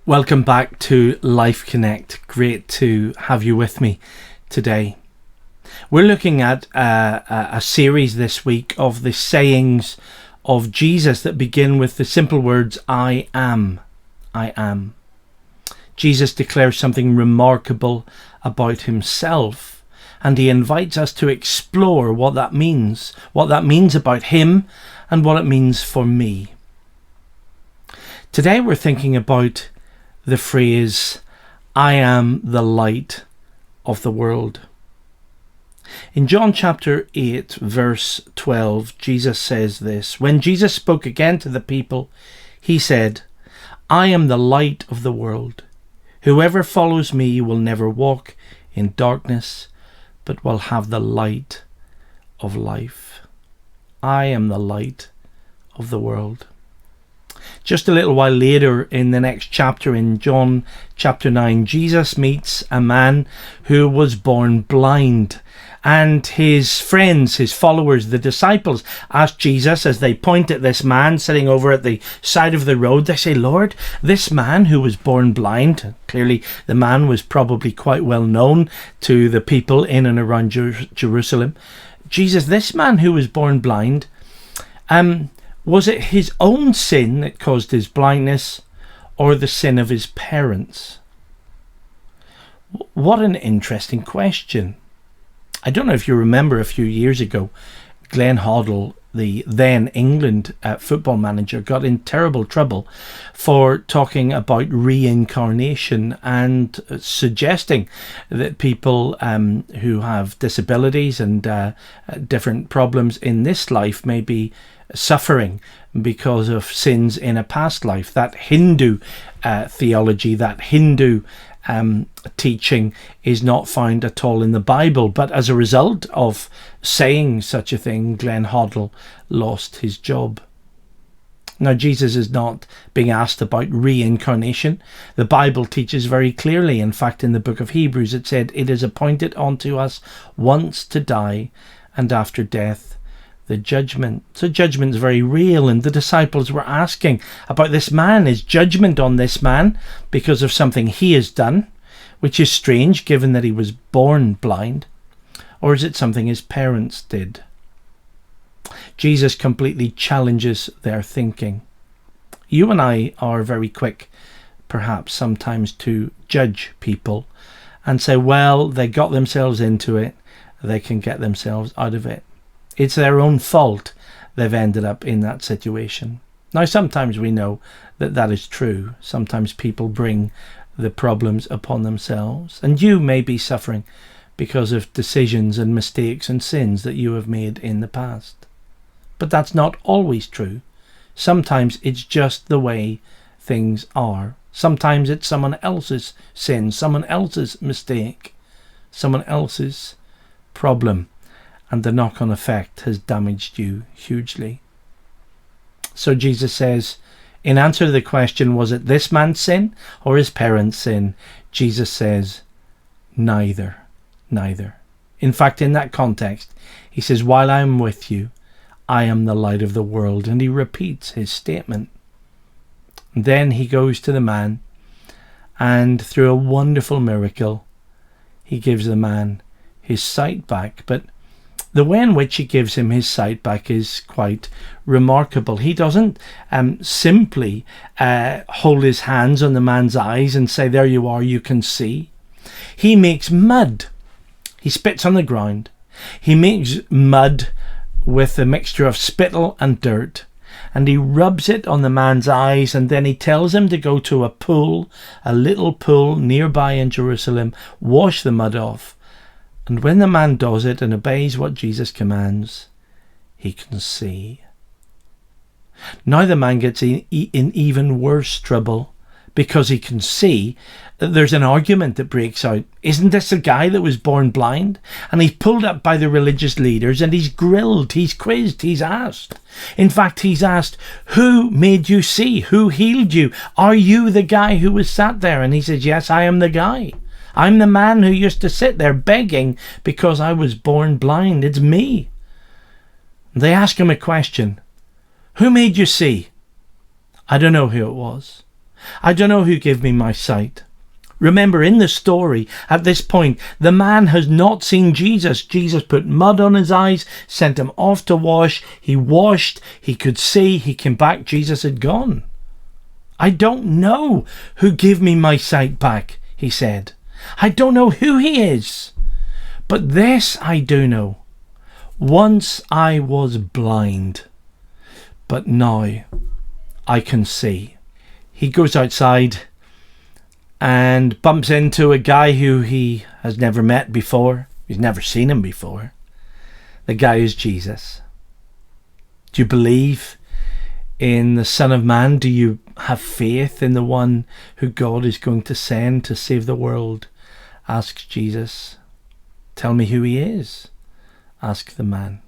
Welcome back to Life Connect. Great to have you with me today. We're looking at a series this week of the sayings of Jesus that begin with the simple words, I am. I am. Jesus declares something remarkable about himself, and he invites us to explore what that means about him and what it means for me. Today we're thinking about the phrase, I am the light of the world. In John chapter 8, verse 12, Jesus says this. When Jesus spoke again to the people, he said, I am the light of the world. Whoever follows me will never walk in darkness, but will have the light of life. I am the light of the world. Just a little while later in the next chapter, in John chapter 9, Jesus meets a man who was born blind. And his friends, his followers, the disciples, ask Jesus as they point at this man sitting over at the side of the road. They say, Lord, this man who was born blind, clearly the man was probably quite well known to the people in and around Jerusalem. Jesus, this man who was born blind, was it his own sin that caused his blindness, or the sin of his parents? What an interesting question. I don't know if you remember a few years ago, Glenn Hoddle, the then England football manager, got in terrible trouble for talking about reincarnation and suggesting that people who have disabilities and different problems in this life may be suffering because of sins in a past life. That Hindu theology, that Hindu teaching is not found at all in the Bible. But as a result of saying such a thing, Glenn Hoddle lost his job. Now, Jesus is not being asked about reincarnation. The Bible teaches very clearly. In fact, in the book of Hebrews, it said, it is appointed unto us once to die, and after death the judgment. So judgment is very real, and the disciples were asking about this man. Is judgment on this man because of something he has done, which is strange given that he was born blind, or is it something his parents did? Jesus completely challenges their thinking. You and I are very quick, perhaps sometimes, to judge people and say, well, they got themselves into it, they can get themselves out of it. It's their own fault they've ended up in that situation. Now, sometimes we know that that is true. Sometimes people bring the problems upon themselves. And you may be suffering because of decisions and mistakes and sins that you have made in the past. But that's not always true. Sometimes it's just the way things are. Sometimes it's someone else's sin, someone else's mistake, someone else's problem, and the knock-on effect has damaged you hugely. So Jesus says, in answer to the question, was it this man's sin or his parents' sin? Jesus says, neither. In fact, in that context, he says, while I am with you, I am the light of the world. And he repeats his statement. And then he goes to the man, and through a wonderful miracle, he gives the man his sight back. But the way in which he gives him his sight back is quite remarkable. He doesn't simply hold his hands on the man's eyes and say, there you are, you can see. He makes mud. He spits on the ground. He makes mud with a mixture of spittle and dirt, and he rubs it on the man's eyes, and then he tells him to go to a pool, a little pool nearby in Jerusalem, wash the mud off. And when the man does it and obeys what Jesus commands, he can see. Now the man gets in even worse trouble because he can see. There's an argument that breaks out. Isn't this the guy that was born blind? And he's pulled up by the religious leaders and he's grilled, he's quizzed, he's asked. In fact, he's asked, who made you see? Who healed you? Are you the guy who was sat there? And he says, yes, I am the guy. I'm the man who used to sit there begging because I was born blind. It's me. They ask him a question. Who made you see? I don't know who it was. I don't know who gave me my sight. Remember, in the story, at this point, the man has not seen Jesus. Jesus put mud on his eyes, sent him off to wash. He washed, he could see, he came back, Jesus had gone. I don't know who gave me my sight back, he said. I don't know who he is. But this I do know. Once I was blind, but now I can see. He goes outside and bumps into a guy who he has never met before. He's never seen him before. The guy is Jesus. Do you believe in the Son of Man? Do you have faith in the one who God is going to send to save the world? Asks Jesus. Tell me who he is, asked the man.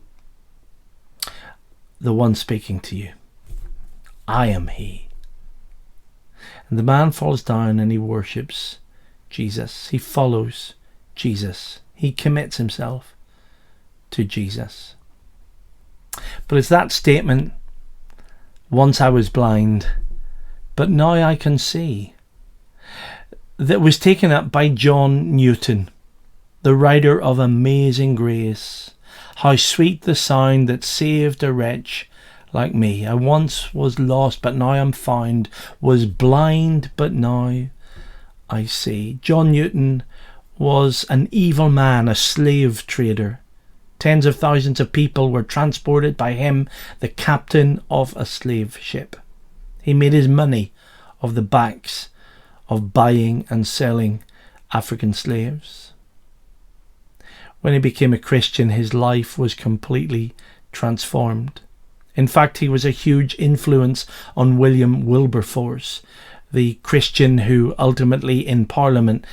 The one speaking to you. I am he. And the man falls down and he worships Jesus. He follows Jesus. He commits himself to Jesus. But it's that statement, once I was blind, but now I can see, that was taken up by John Newton, the writer of Amazing Grace. How sweet the sound that saved a wretch like me. I once was lost, but now I'm found. Was blind, but now I see. John Newton was an evil man, a slave trader. Tens of thousands of people were transported by him, the captain of a slave ship. He made his money off the backs of buying and selling African slaves. When he became a Christian, his life was completely transformed. In fact, he was a huge influence on William Wilberforce, the Christian who ultimately in Parliament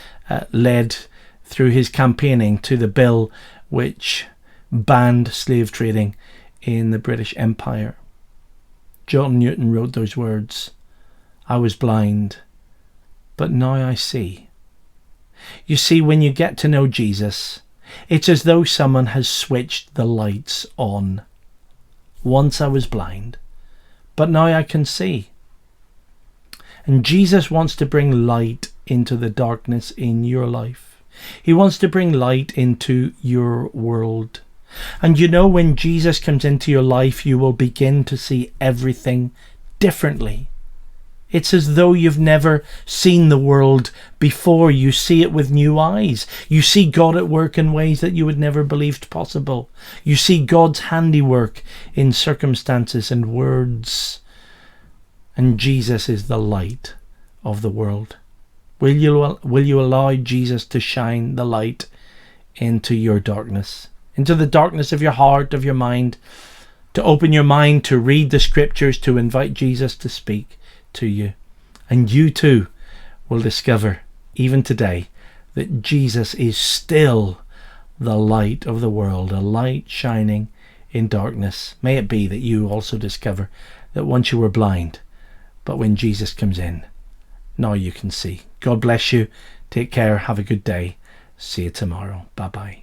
led through his campaigning to the bill which banned slave trading in the British Empire. John Newton wrote those words, I was blind, but now I see. You see, when you get to know Jesus, it's as though someone has switched the lights on. Once I was blind, but now I can see. And Jesus wants to bring light into the darkness in your life. He wants to bring light into your world. And you know, when Jesus comes into your life, you will begin to see everything differently. It's as though you've never seen the world before. You see it with new eyes. You see God at work in ways that you would never believed possible. You see God's handiwork in circumstances and words. And Jesus is the light of the world. Will you allow Jesus to shine the light into your darkness, into the darkness of your heart, of your mind, to open your mind, to read the scriptures, to invite Jesus to speak to you, and you too will discover even today that Jesus is still the light of the world, a light shining in darkness. May it be that you also discover that once you were blind, but when Jesus comes in, now you can see. God bless you. Take care. Have a good day. See you tomorrow. Bye bye.